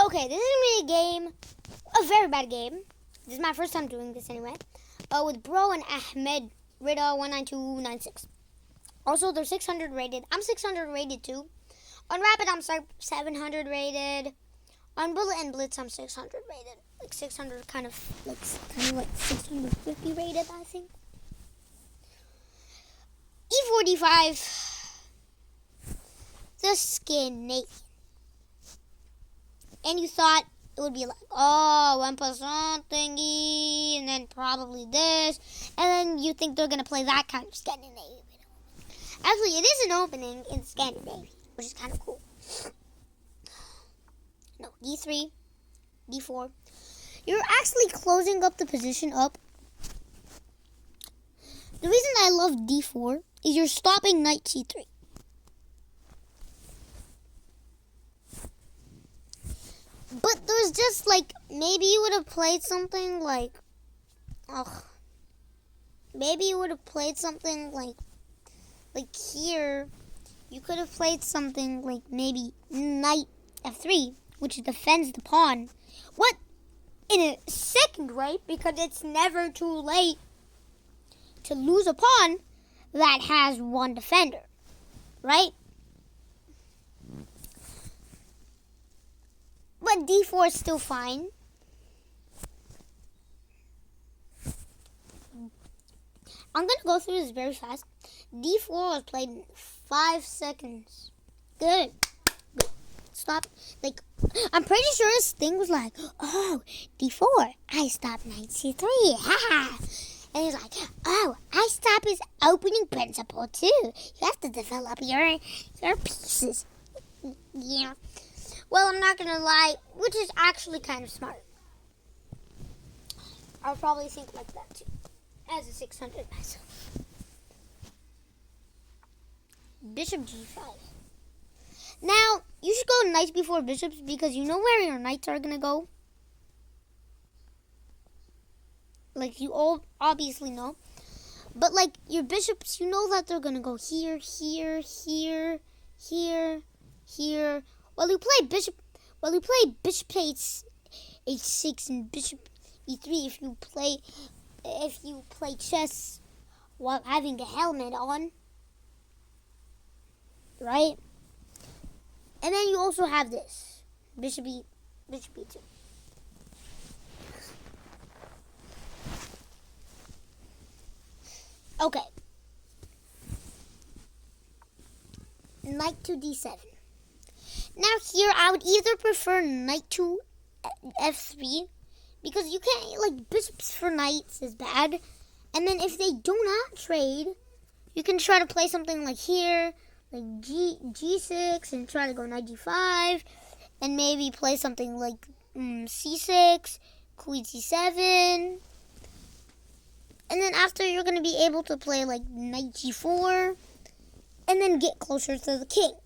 Okay, this is going to be a game, a very bad game. This is my first time doing this anyway. With Bro and Ahmed Rida 19296. Also, they're 600 rated. I'm 600 rated too. On Rapid, I'm 700 rated. On Bullet and Blitz, I'm 600 rated. Like 600, kind of like 650 rated, I think. E45, the skin, and you thought it would be like, oh, 1% thingy, and then probably this, and then you think they're going to play that kind of Scandinavian. Actually, it is an opening in Scandinavia, which is kind of cool. No, D3, D4. You're actually closing up the position up. The reason I love D4 is you're stopping knight C3. But there's just like, maybe you would have played something like, maybe you would have played something like here, you could have played something like maybe knight F3, which defends the pawn. What? In a second, right? Because it's never too late to lose a pawn that has one defender, right? But D4 is still fine. I'm going to go through this very fast. D4 was played in 5 seconds. Good. Stop. Like, I'm pretty sure this thing was like, oh, D4, I stopped knight C3. Ha! And he's like, oh, I stop his opening principle too. You have to develop your pieces. Yeah. Well, I'm not going to lie, which is actually kind of smart. I'll probably think like that too, as a 600 myself. Bishop G5. Now, you should go knights before bishops because you know where your knights are going to go. Like, you all obviously know. But, like, your bishops, you know that they're going to go here, here, here, here, here. While you play bishop h6 and bishop e3, if you play chess while having a helmet on, right? And then you also have this bishop e2. Okay. Knight to d7. Now here, I would either prefer knight to f3, because you can't, like, bishops for knights is bad. And then if they do not trade, you can try to play something like here, like g6, and try to go knight g5, and maybe play something like c6, queen c7. And then after, you're going to be able to play like knight g4, and then get closer to the king.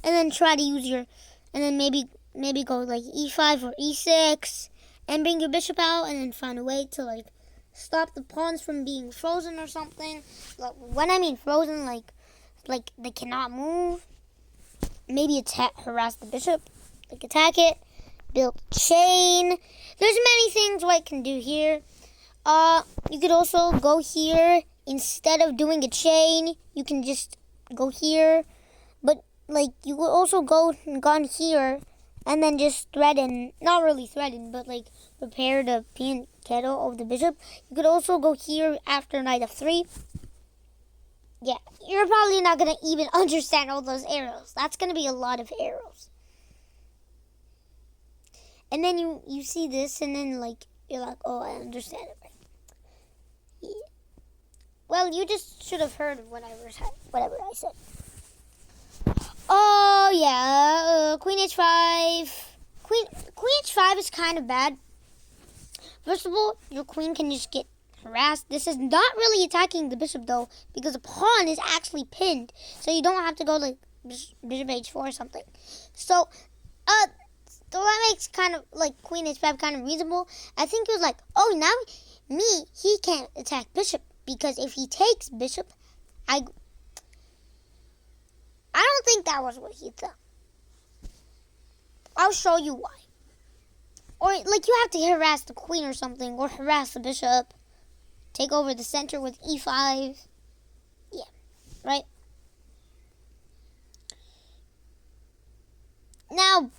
And then try to use and then maybe go like e5 or e6, and bring your bishop out, and then find a way to like stop the pawns from being frozen or something. Like, when I mean frozen, like they cannot move. Maybe harass the bishop, like attack it, build chain. There's many things white can do here. You could also go here instead of doing a chain. You can just go here, but like you could also gone here and then just threaten, not really threaten, but like prepare the peon kettle of the bishop. You could also go here after knight f3. Yeah, you're probably not going to even understand all those arrows. That's going to be a lot of arrows. And then you see this, and then like you're like, oh, I understand it. Right? Yeah. Well, you just should have heard whatever I said. Oh yeah, queen h5. Queen h5 is kind of bad. First of all, your queen can just get harassed. This is not really attacking the bishop though, because the pawn is actually pinned, so you don't have to go like bishop h4 or something. So that makes kind of like queen h5 kind of reasonable. I think it was like, oh, now he can't attack bishop, because if he takes bishop, I don't think that was what he thought. I'll show you why. Or, like, you have to harass the queen or something, or harass the bishop. Take over the center with e5. Yeah, right? Now,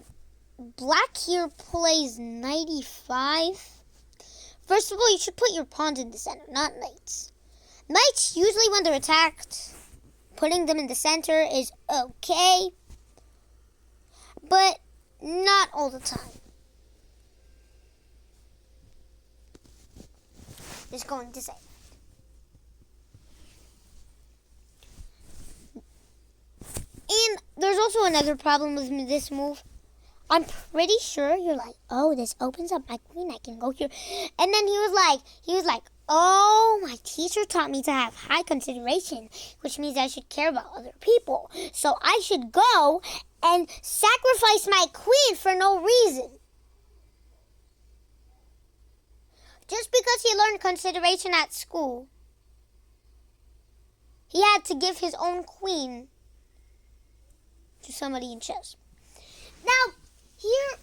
black here plays knight e5. First of all, you should put your pawns in the center, not knights. Knights, usually when they're attacked, putting them in the center is okay, but not all the time. Just going to say. And there's also another problem with this move. I'm pretty sure you're like, oh, this opens up my queen. I can go here. And then he was like, oh, my teacher taught me to have high consideration, which means I should care about other people. So I should go and sacrifice my queen for no reason. Just because he learned consideration at school, he had to give his own queen to somebody in chess. Now, here,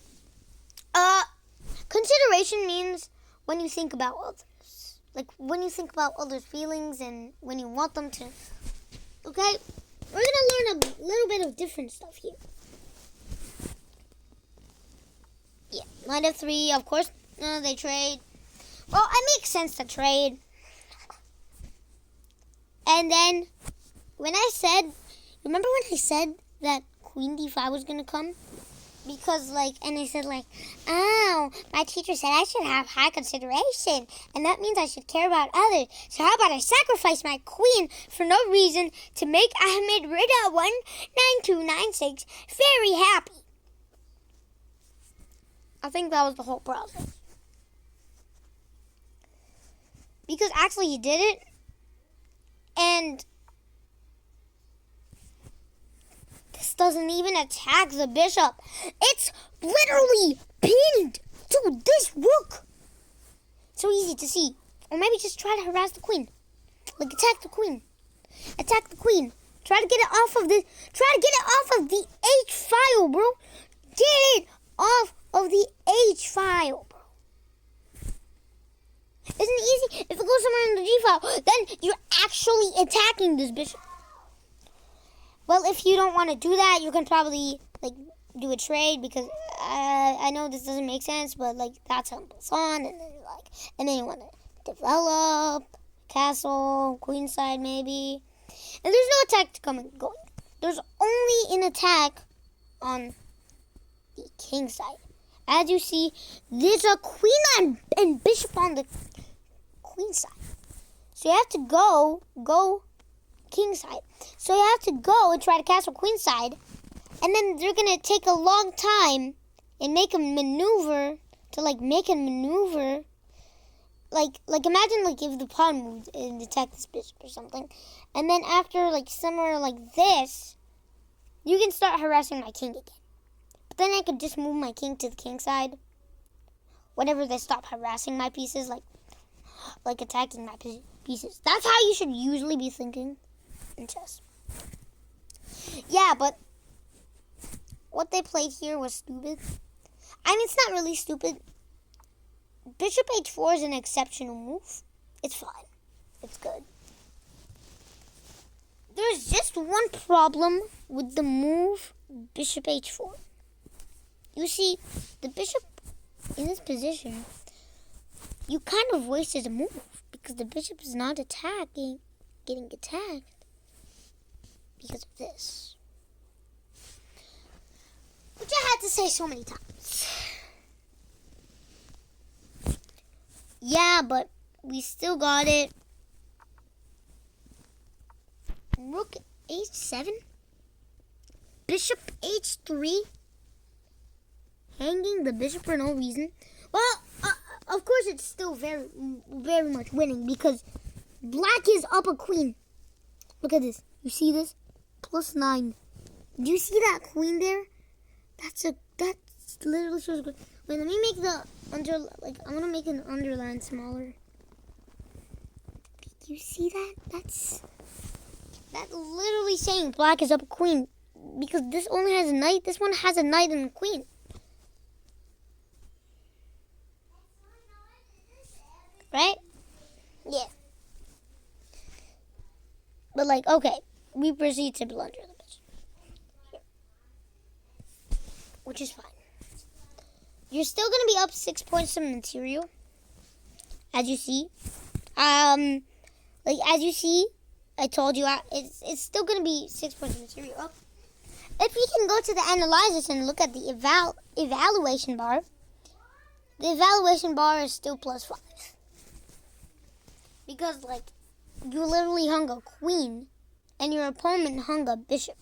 consideration means when you think about others. Like, when you think about others' feelings and when you want them to. Okay? We're going to learn a little bit of different stuff here. Yeah, knight f3, of course, they trade. Well, it makes sense to trade. And then, remember when I said that queen d5 was going to come? Because, and I said, oh, my teacher said I should have high consideration, and that means I should care about others. So how about I sacrifice my queen for no reason to make Ahmed Rida 19296 very happy? I think that was the whole process. Because actually he did it, and this doesn't even attack the bishop. It's literally pinned to this rook. So easy to see. Or maybe just try to harass the queen. Like, attack the queen. Attack the queen. Try to get it off of the H file, bro. Get it off of the H file, bro. Isn't it easy? If it goes somewhere in the G file, then you're actually attacking this bishop. Well, if you don't want to do that, you can probably, do a trade, because I know this doesn't make sense, but, that's how it's on, and then you want to develop, castle, queen side maybe, and there's no attack to come and go. There's only an attack on the king side. As you see, there's a queen and bishop on the queen side. So you have to go king side. So you have to go and try to castle queen side, and then they're gonna take a long time and make a maneuver to make a maneuver. Like imagine if the pawn moved and attacked this bishop or something, and then after somewhere like this, you can start harassing my king again. But then I could just move my king to the king side. Whenever they stop harassing my pieces, like attacking my pieces. That's how you should usually be thinking in chess. Yeah, but what they played here was stupid. I mean, it's not really stupid. Bishop h4 is an exceptional move. It's fine. It's good. There's just one problem with the move bishop h4. You see, the bishop in this position, you kind of wasted a move because the bishop is not getting attacked because of this. Which I had to say so many times. Yeah, but we still got it. Rook h7. Bishop h3. Hanging the bishop for no reason. Well, of course it's still very, very much winning because black is up a queen. Look at this. You see this? +9. Do you see that queen there? That's literally so good. Wait, let me make the I'm gonna make an underline smaller. Do you see that? That's literally saying black is up a queen because this only has a knight. This one has a knight and a queen. But like, okay, we proceed to blunder the bishop. Here. Which is fine. You're still gonna be up 6 points of material. As you see. Like as you see, I told you it's still gonna be 6 points of material up. If we can go to the analysis and look at the evaluation bar, the evaluation bar is still +5. Because, like, you literally hung a queen, and your opponent hung a bishop.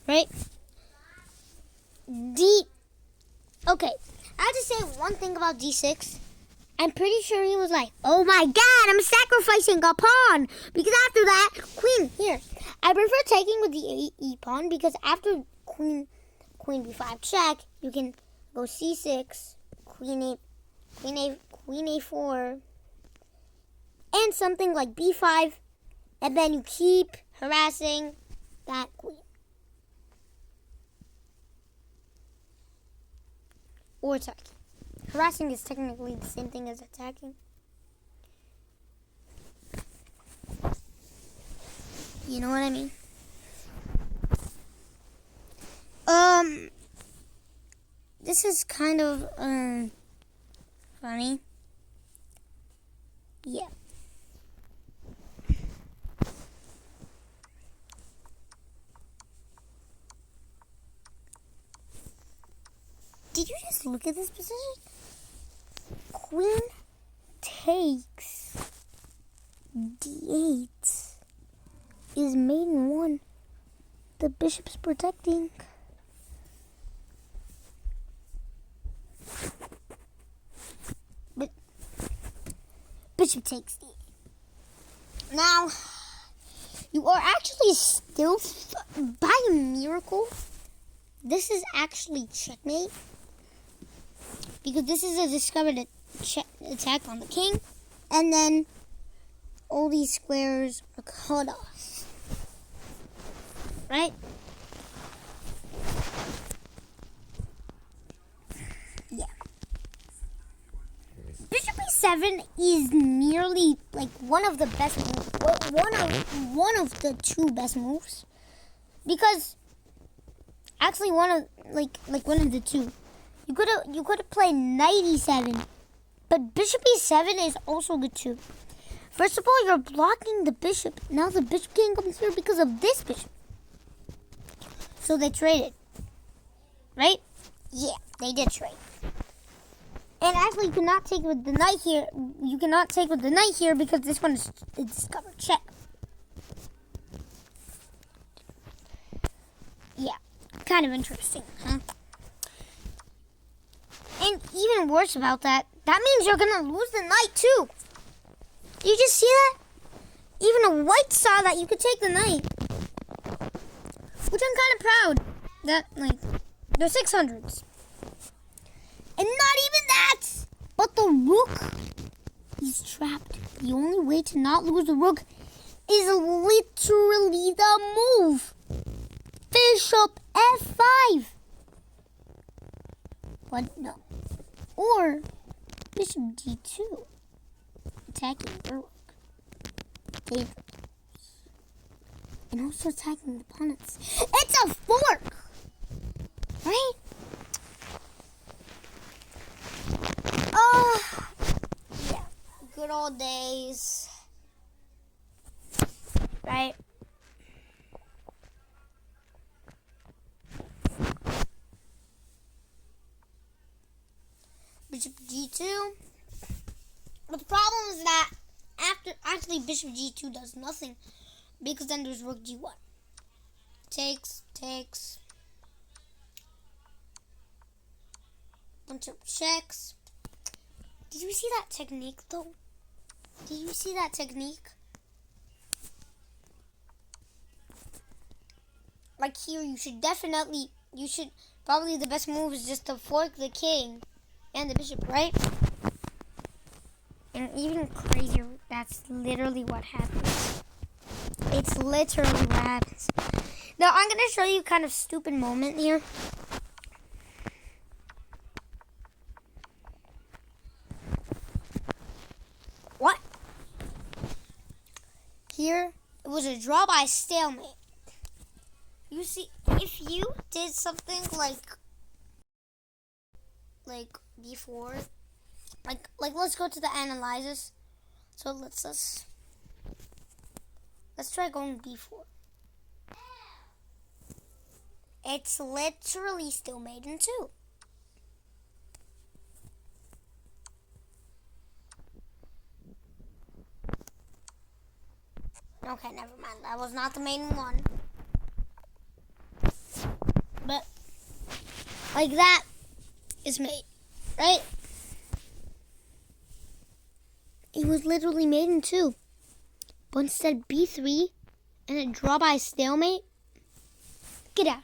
Right? Okay, I have to say one thing about D6. I'm pretty sure he was like, oh my god, I'm sacrificing a pawn. Because after that, queen, here. I prefer taking with the E pawn because after queen B5 check, you can go C6, queen A4, and something like B5, and then you keep harassing that queen. Or attacking. Harassing is technically the same thing as attacking. You know what I mean? This is kind of, funny. Yeah. Did you just look at this position? Queen takes D8 is maiden 1. The bishop's protecting. But bishop takes D8. Now, you are actually still, by a miracle, this is actually checkmate. Because this is a discovered attack on the king. And then all these squares are cut off. Right? Yeah. Bishop E7 is nearly like one of the best moves. One of the 2 best moves. Because actually one of the 2. You could have played knight E7, but bishop E7 is also good too. First of all, you're blocking the bishop. Now the bishop can't come here because of this bishop. So they traded, right? Yeah, they did trade. And actually, you cannot take with the knight here. You cannot take with the knight here because this one is a discovered check. Yeah, kind of interesting, huh? And even worse about that, that means you're going to lose the knight too. You just see that? Even a white saw that you could take the knight. Which I'm kind of proud that, like, they're 600s. And not even that! But the rook is trapped. The only way to not lose the rook is literally the move. Bishop F5. But no. Or bishop D2. Attacking the rook. Dangerous. And also attacking the opponents. It's a fork! Right? Yeah. Good old days. Right? Bishop G2. But the problem is that actually bishop G2 does nothing because then there's rook G1. Takes. Bunch of checks. Did you see that technique though? Did you see that technique? Like here, you should probably the best move is just to fork the king and the bishop, right? And even crazier, that's literally what happens. It's literally what happens. Now, I'm going to show you kind of stupid moment here. What? Here, was a draw by stalemate. You see, if you did something like before, like let's go to the analysis. So let's try going before. It's literally still made in two. Okay, never mind. That was not the main one. But like that is made, right? It was literally made in two. But instead B3 and a draw by stalemate, get out.